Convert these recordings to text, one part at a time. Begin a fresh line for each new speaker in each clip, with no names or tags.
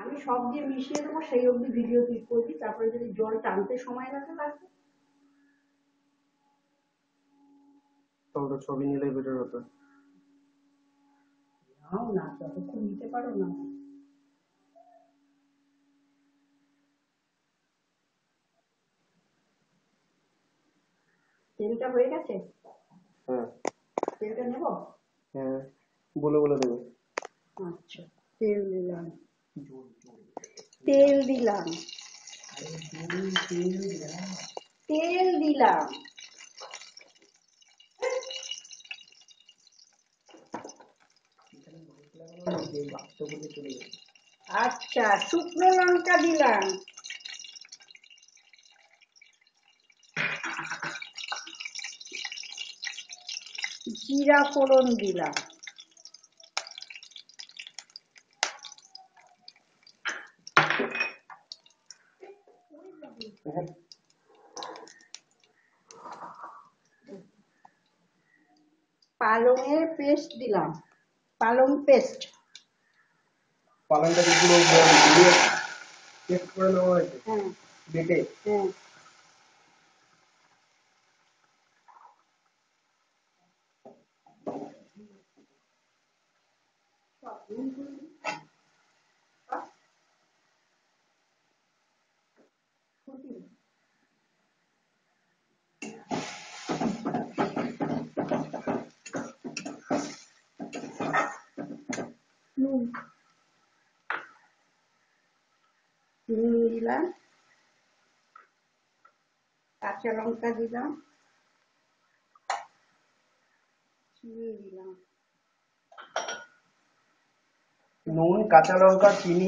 আমি সব দিয়ে মিশিয়ে দেবো, সেই অবধি ভিডিও ক্লিক করবি, তারপরে যদি জল টানতে সময় লাগে লাগবে।
তখন তো ছবি নিলেই বেটার হতো।
নাও না, যতক্ষণ নিতে পারো না। তেলটা হয়ে গেছে?
হ্যাঁ
তেলটা নেব?
হ্যাঁ, বলে বলে দেবে।
আচ্ছা, তেল দিলাম, তেল দিলাম, তেল দিলাম। আচ্ছা, শুকনো লঙ্কা দিলাম, জিরা ফোড়ন দিলাম, পালংয়ের পেস্ট দিলাম, পালং পেস্ট।
পালংটাকে পুরো দিয়ে পেস্ট করে নেওয়া হয়েছে,
হ্যাঁ
বেটে।
হ্যাঁ, নুন দিলাম, কাঁচা লঙ্কা দিলাম, চিনি দিলাম।
নুন, কাঁচা লঙ্কা, চিনি,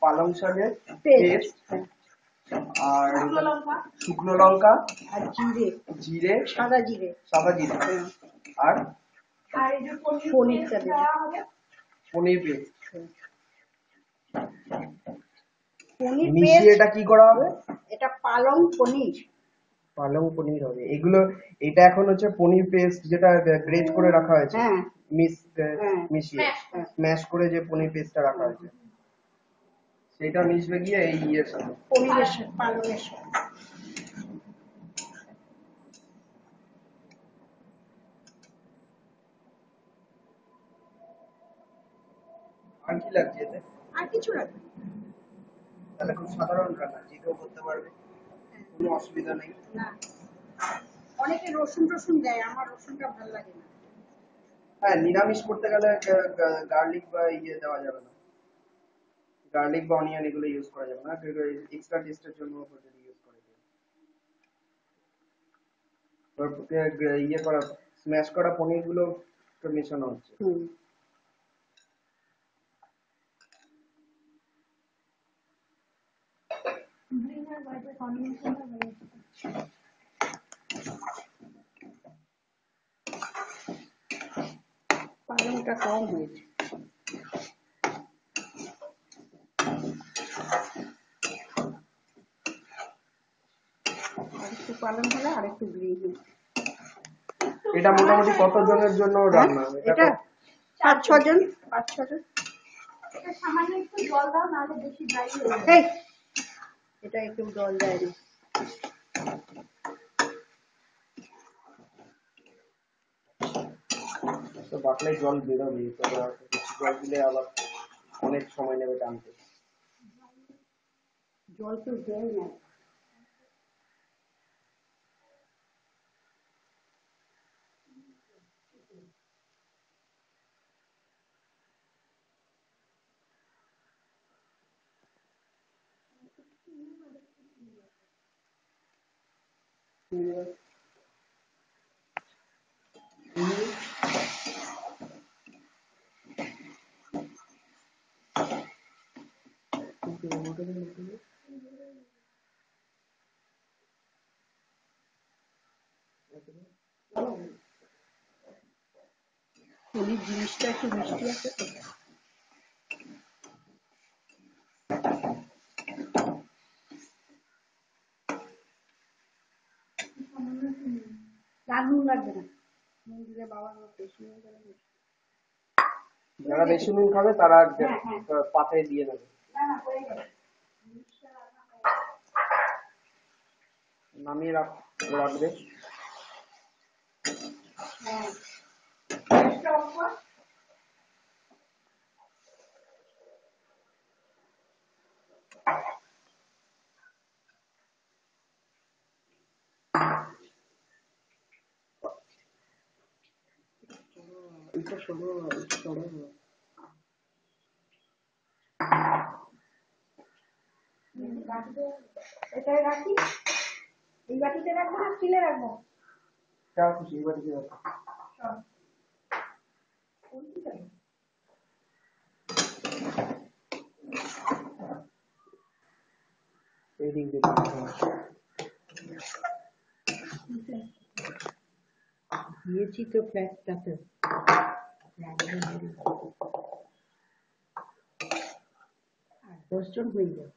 পালং শাকের পেস্ট, আর শুকনো লঙ্কা,
আর জিরে,
জিরে,
সাদা জিরে,
সাদা জিরে, আর
পনিরটা দেওয়া হবে,
পনির পেস্ট।
পনির
মিশিয়ে
পেস্ট।
এটা কি করা হবে?
এটা পালং পনির।
পালং পনির হবে এগুলো। এটা এখন হচ্ছে পনির পেস্ট, যেটা গ্রেট করে রাখা হয়েছে।
হ্যাঁ
মিশিয়ে স্ম্যাশ করে যে পনির পেস্টটা রাখা হয়েছে, সেটা মিশবে গিয়ে এই ইয়ের সাথে,
পনিরের সাথে, পালংয়ের সাথে।
আর কি লাগছে এতে?
আর কিছু লাগবে না।
তাহলে খুব সাধারণ রান্না, যে কেউ করতে পারবে, কোনো অসুবিধা নেই।
না, অনেকে রসুন টসুন দেয়, আমার রসুনটা ভালো লাগে না।
হ্যাঁ, নিরামিষ করতে গেলে গার্লিক বা ইয়ে দেওয়া যাবে না, গার্লিক বা অনিয়ন এগুলো ইউজ করা যাবে না, এক্সট্রা টেস্টের জন্য যদি ইউজ করা যায়। ইয়ে করা স্ম্যাশ করা পনির গুলো মেশানো হচ্ছে।
পালংটা কম হয়েছে। আরেকটু পালং হলে আরেকটু গ্রেভি।
এটা মোটামুটি কত জনের জন্য রান্না?
এটা 5-6 জন, 5-6 জন। সামান্য একটু জল দাও, নাহলে বেশি ড্রাই হয়ে যাবে। এটা একটু জল দেয় না।
তো বাটলায় জল বেরোবে, তবে জল দিলে আবার অনেক সময় নেবে টানতে।
জল তো দেয় না। পনির জিনিসটা একটু মিষ্টি আছে তো। নুন লাগবে না, নুন দিলে বাবার বেশি হয়ে গেলে।
যারা বেশি নুন খাবে তারা
হ্যাঁ, হ্যাঁ।
পাতায় দিয়ে দেবে। নামিয়ে রাখবে।
হ্যাঁ।
এটা শোনো,
এটাই রাখি, এই বাটিতে রাখবো না স্টিলে রাখবো?
যা খুশি এই বাটিতে রাখো। এই দিক দিয়ে
দিয়েছি তো ফ্ল্যাটটাতে। আর 10 জন হয়ে যাবে।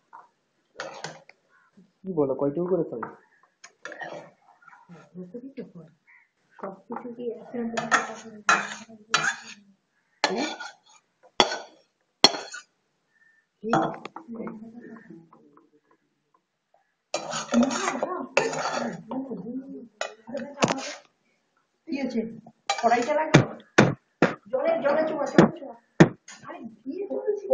কি বলো, কয়টুকু করে খাবে?
যতটুকু তো হয়। সবকিছু কি একটা দিয়েছে কড়াইটা লাগবে, জলে জলে চোয়া। আরে কি বলছি